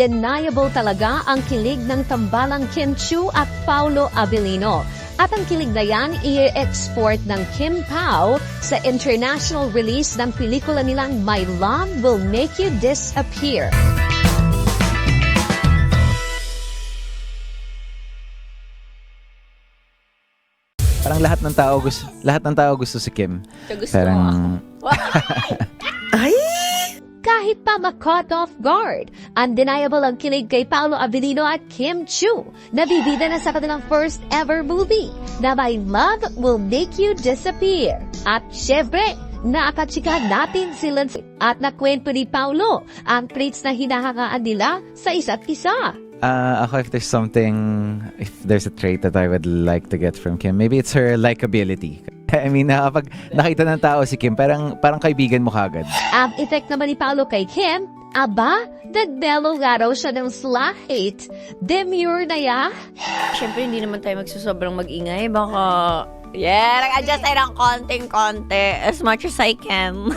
Undeniable talaga ang kilig ng tambalang Kim Chiu at Paulo Abilino. At ang kilig na yan i-export ng Kim Pao sa international release ng pelikula nilang My Love Will Make You Disappear. Parang lahat ng tao gusto si Kim. Gusto Parang Kahit pa ma-caught off guard, undeniable ang kilig kay Paulo Abilino at Kim Chiu. Nabibida na sa kanilang first ever movie na My Love Will Make You Disappear. At syempre, nakachika natin sila at nakwento ni Paulo ang traits na hinahangaan nila sa isa't isa. ako, if there's a trait that I would like to get from Kim, maybe it's her likability. I mean, kapag nakita ng tao si Kim, parang kaibigan mo kagad. Ang effect naman ni Paulo kay Kim, aba, nag-mellow nga raw siya ng slight. Demure na ya. Siyempre, hindi naman tayo magsusobrang mag-ingay. Baka, nag-adjust tayo ng konting-konti as much as I can.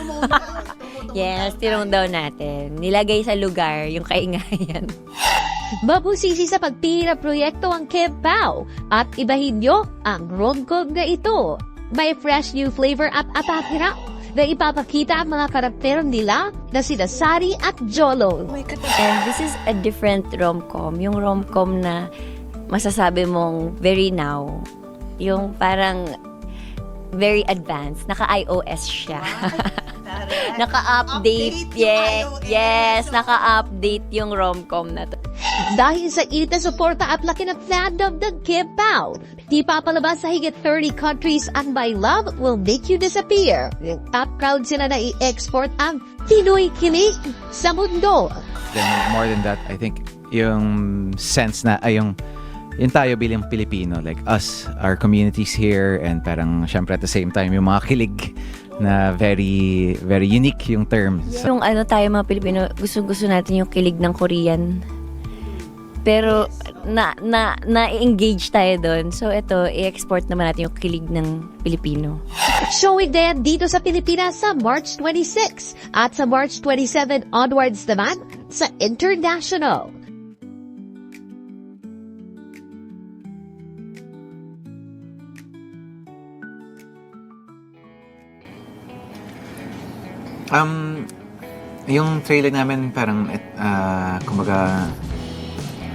Yes, tinong daw natin. Nilagay sa lugar yung kaingayan. Mabusisi sa pagpili ng proyekto ang Kim Pao at ibahin nyo ang rom-com na ito. May fresh new flavor at atake raw na ipapakita ang mga karakter nila na sina Sari at Jolo. And this is a different rom-com. Yung rom-com na masasabi mong very now. Yung parang very advanced. Naka-iOS siya. Naka-update. Yes, naka-update yung rom-com na to. Dahil sa init na suporta at laki ng fandom ng Kim Pao, di papalabas sa higit 30 countries ang My Love Will Make You Disappear. Top proud sila na i-export ang Pinoy kilig sa mundo. Then more than that, I think yung sense na yung tayo bilang Pilipino, like us, our communities here, and parang syempre at the same time yung mga kilig na very very unique yung term. Yung tayo mga Pilipino, gusto natin yung kilig ng Korean. Pero na-engage tayo doon. So ito, i-export naman natin yung kilig ng Pilipino. Showing din dito sa Pilipinas sa March 26 at sa March 27 onwards naman sa international. Yung trailer namin parang kumbaga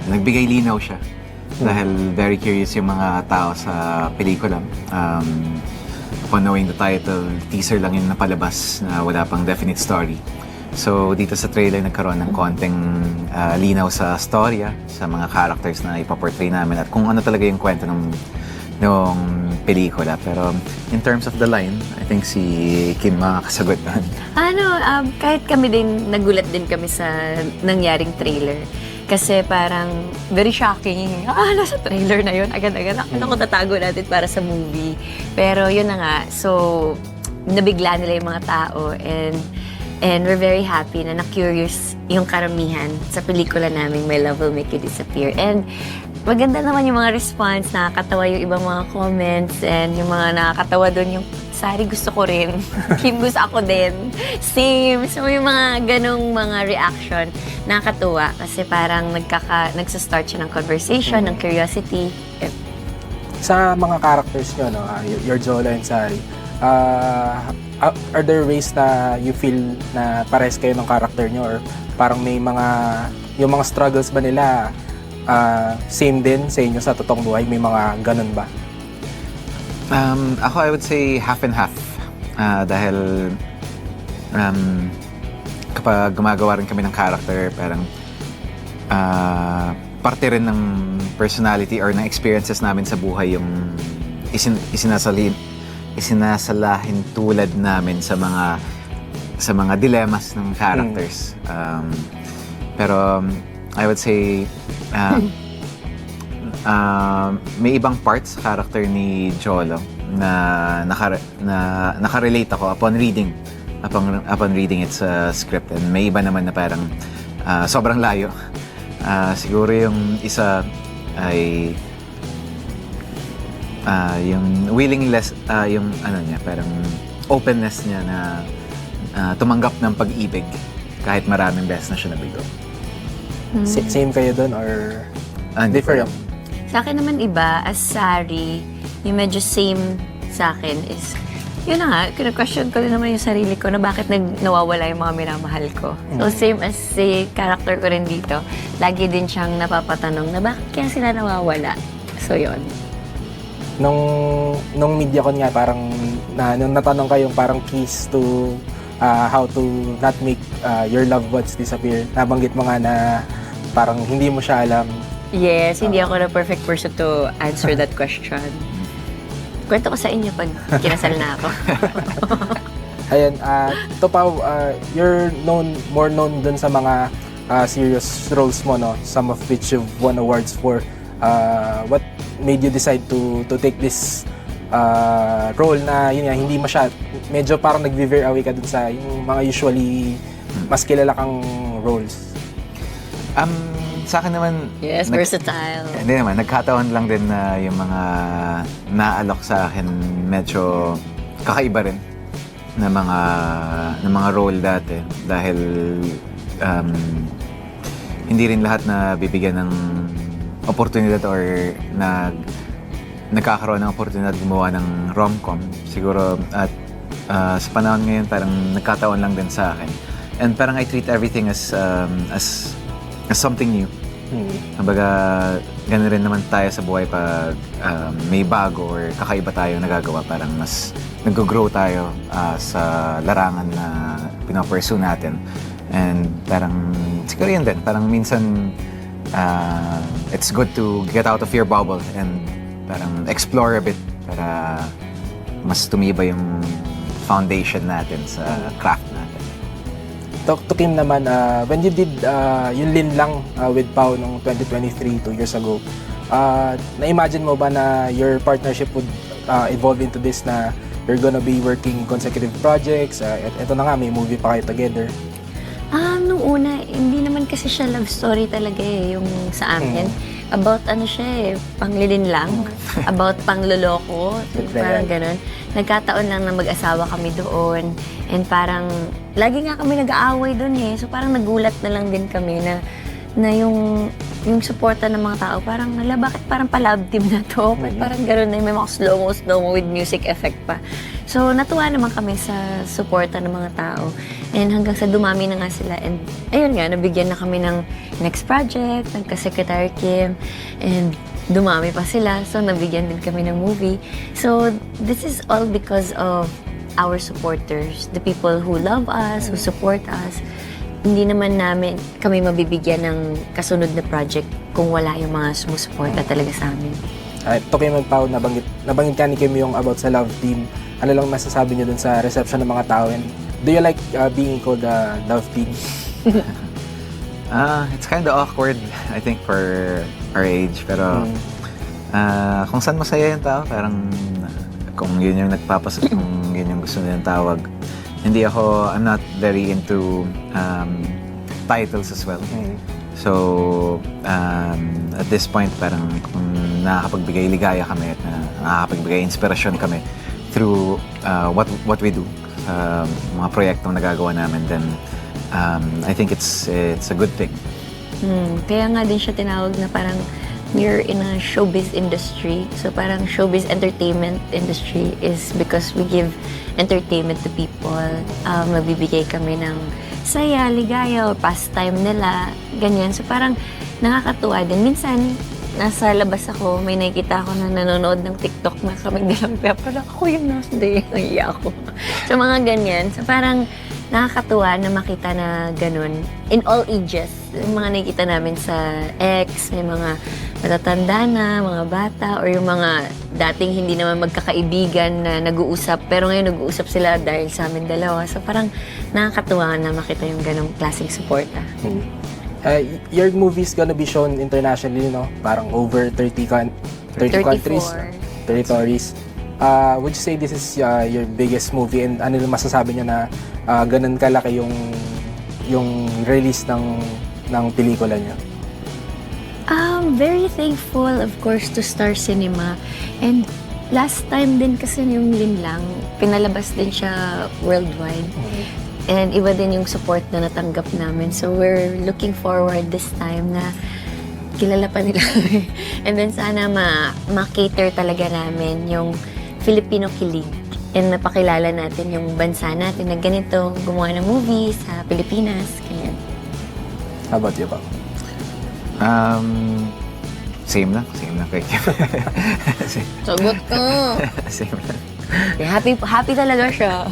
nagbigay linaw siya dahil very curious yung mga tao sa pelikula. Upon knowing the title, teaser lang yung napalabas na wala pang definite story. So dito sa trailer nagkaroon ng konting linaw sa storya, sa mga characters na ipaportray namin at kung ano talaga yung kwento ng pelikula. Pero in terms of the line, I think si Kim makakasagot doon. Kahit kami din, nagulat din kami sa nangyaring trailer. Kasi parang very shocking. Nasa trailer na yun. Agad-agad. Ako tatago natin para sa movie. Pero yun na nga. So, nabigla nila yung mga tao. And we're very happy na na-curious yung karamihan sa pelikula namin, My Love Will Make You Disappear. And maganda naman yung mga response, nakakatawa yung ibang mga comments, and yung mga nakakatawa doon yung, Sari, gusto ko rin. Kim, gusto ako din. Same. So, yung mga ganong mga reaction, nakakatuwa kasi parang nagsastart siya ng conversation, ng curiosity. Sa mga characters nyo, your Jolo and Sari, are there ways na you feel na pares kayo ng character nyo, or parang may yung mga struggles ba nila same din sa inyo sa totoong buhay? May mga ganun ba? Ako, I would say half and half. Dahil kapag gumagawa rin kami ng character, parang parte rin ng personality or ng experiences namin sa buhay yung isinasalahin tulad namin sa mga dilemmas ng characters. Pero I would say may ibang parts sa character ni Jolo na nakarelate ako upon reading it sa script, and may iba naman na parang sobrang layo. Siguro yung isa ay yung willingness, yung niya, parang openness niya na tumanggap ng pag-ibig kahit maraming beses na siya nabigo. Same kayo doon or different? Sa akin naman iba, as Sari, yung medyo same sa akin is, yun na nga, kina-question ko rin naman yung sarili ko na bakit nawawala yung mga minamahal ko. So same as si character ko rin dito, lagi din siyang napapatanong na bakit kaya sila nawawala. So yun. Nung media con nga, parang nung natanong kayong parang keys to how to not make your loved ones disappear. Nabanggit mo nga na parang hindi mo siya alam. Yes, hindi ako the perfect person to answer that question. Kwento ko sa inyo pag kinasal na ako. Ayun, Pao, you're more known dun sa mga serious roles mo, no? Some of which you've won awards for. What made you decide to take this role na yun nga, hindi medyo parang nag-veer away ka dun sa yung mga usually mas kilala kang roles? Sa akin naman... Yes, versatile. Hindi naman, nagkataon lang din na yung mga naalok sa akin medyo kakaiba rin na mga role dati. Dahil hindi rin lahat na bibigyan ng oportunidad or nagkakaroon ng oportunidad gumawa ng rom-com. Siguro at sa panahon ngayon parang nagkataon lang din sa akin. And parang I treat everything as something new. Kumbaga, gano'n rin naman tayo sa buhay pag may bago or kakaiba tayo nagagawa. Parang mas nag-grow tayo sa larangan na pinapursue natin. And parang, siguro yun din, parang minsan it's good to get out of your bubble and parang explore a bit para mas tumiba yung foundation natin sa craft natin. To Kim naman, when you did yung Lin Lang with Pao noong 2023, 2 years ago, na-imagine mo ba na your partnership would evolve into this na you're gonna be working consecutive projects? Ito na nga, may movie pa kayo together. Nung una, hindi naman kasi siya love story talaga yung sa amin. About siya panglilin lang. About pangloloko. Parang ganun. Nagkataon lang na mag-asawa kami doon. And parang, lagi nga kami nag-aaway doon So parang nagulat na lang din kami na yung suporta ng mga tao, parang, bakit parang pa-love team na to? Parang gano'n na may mga slow-mo with music effect pa. So, natuwa naman kami sa suporta ng mga tao. And hanggang sa dumami na nga sila. And ayun nga, nabigyan na kami ng next project, nagka-Secretary Kim. And dumami pa sila. So, nabigyan din kami ng movie. So, this is all because of our supporters, the people who love us, who support us. Hindi naman kami mabibigyan ng kasunod na project kung wala yung mga sumusuporta talaga sa amin. Ito kayo Pao, nabanggit ka ni Kim yung about sa love team. Ano lang masasabi niyo dun sa reception ng mga tao? And do you like being called a love team? It's kind of awkward, I think, for our age. Pero kung saan masaya yung tao, parang kung yun yung nagpapasok, kung yun yung gusto nilang tawag. I'm not very into titles as well. So, at this point, parang kung nakakapagbigay ligaya kami at nakakapagbigay inspirasyon kami through what we do sa mga proyektong nagagawa namin, then I think it's a good thing. Kaya nga din siya tinawag na parang we're in a showbiz industry. So parang showbiz entertainment industry is because we give entertainment to people. Magbibigay kami ng saya, ligaya, or pastime nila, ganyan. So parang nakakatuwa din. Minsan, nasa labas ako, may nakikita ako na nanonood ng TikTok na kami nilang parang ako yung nasa day, naiya ako. So mga ganyan. So parang nakakatuwa na makita na ganun. In all ages, yung mga nakikita namin sa X, may mga matatanda na, mga bata, or yung mga dating hindi naman magkakaibigan na nag-uusap, pero ngayon nag-uusap sila dahil sa amin dalawa. So parang nakakatuwa na makita yung ganung klaseng suporta. Your movie's gonna be shown internationally, no? Parang over 30 countries, territories. Would you say this is your biggest movie, and ano yung masasabi niyo na ganun kalaki yung release ng pelikula niyo? Very thankful, of course, to Star Cinema. And last time din kasi yung Lin Lang, pinalabas din siya worldwide. And iba din yung support na natanggap namin. So we're looking forward this time na kilala pa nila kami. And then sana ma-cater talaga namin yung Filipino kilig. And napakilala natin yung bansa natin na ganito, gumawa ng movie sa Pilipinas. Ganyan. How about you, Pao? Same lang kay Kim. Sagot ko! Same lang. Happy talaga siya.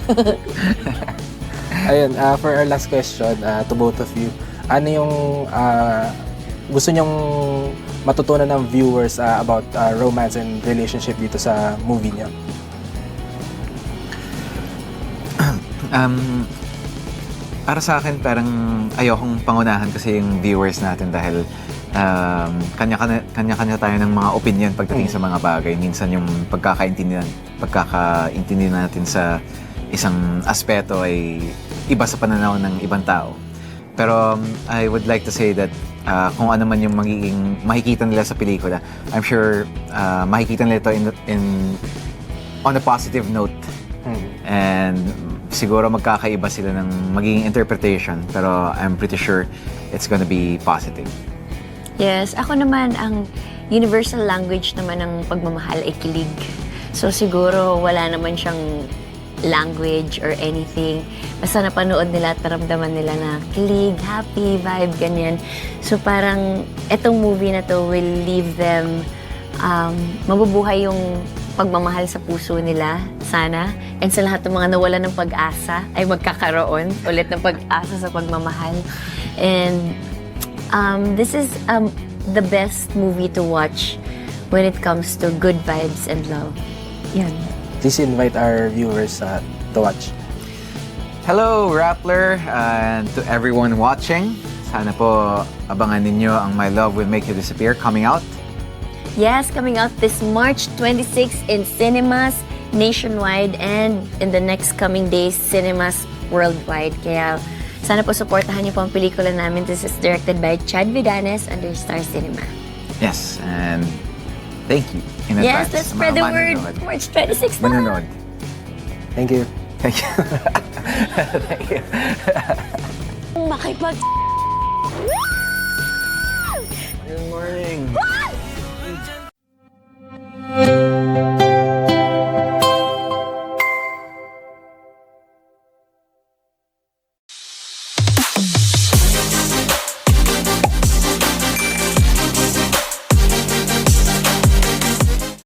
Ayun, for our last question to both of you, ano yung gusto nyong matutunan ng viewers about romance and relationship dito sa movie niyo? Para sa akin, parang ayokong pangunahan kasi yung viewers natin dahil kanya-kanya tayo ng mga opinion pagdating sa mga bagay. Minsan yung pagkakaintindihan natin sa isang aspeto ay iba sa pananaw ng ibang tao. Pero I would like to say that kung ano man yung makikita nila sa pelikula, I'm sure makikita nila ito on a positive note. And siguro magkakaiba sila ng magiging interpretation, pero I'm pretty sure it's gonna be positive. Yes, ako naman, ang universal language naman ng pagmamahal ay kilig. So siguro wala naman siyang language or anything. Basta napanood nila at naramdaman nila na kilig, happy, vibe, ganyan. So parang etong movie na to will leave them, mabubuhay yung pagmamahal sa puso nila, sana. And sa lahat ng mga nawalan ng pag-asa ay magkakaroon ulit ng pag-asa sa pagmamahal. And this is the best movie to watch when it comes to good vibes and love. Yan. Please invite our viewers to watch. Hello, Rappler, and to everyone watching. Sana po abangan ninyo ang My Love Will Make You Disappear coming out. Yes, coming out this March 26 in cinemas nationwide and in the next coming days, cinemas worldwide. Kaya sana po supportahan niyo po ang pelikula namin. This is directed by Chad Vidanes under Star Cinema. Yes, and thank you in Yes, advance. let's sa spread mga the word. manonood. March 26 na. Manonood. Thank you. Thank you. Thank you. Makipag... Good morning.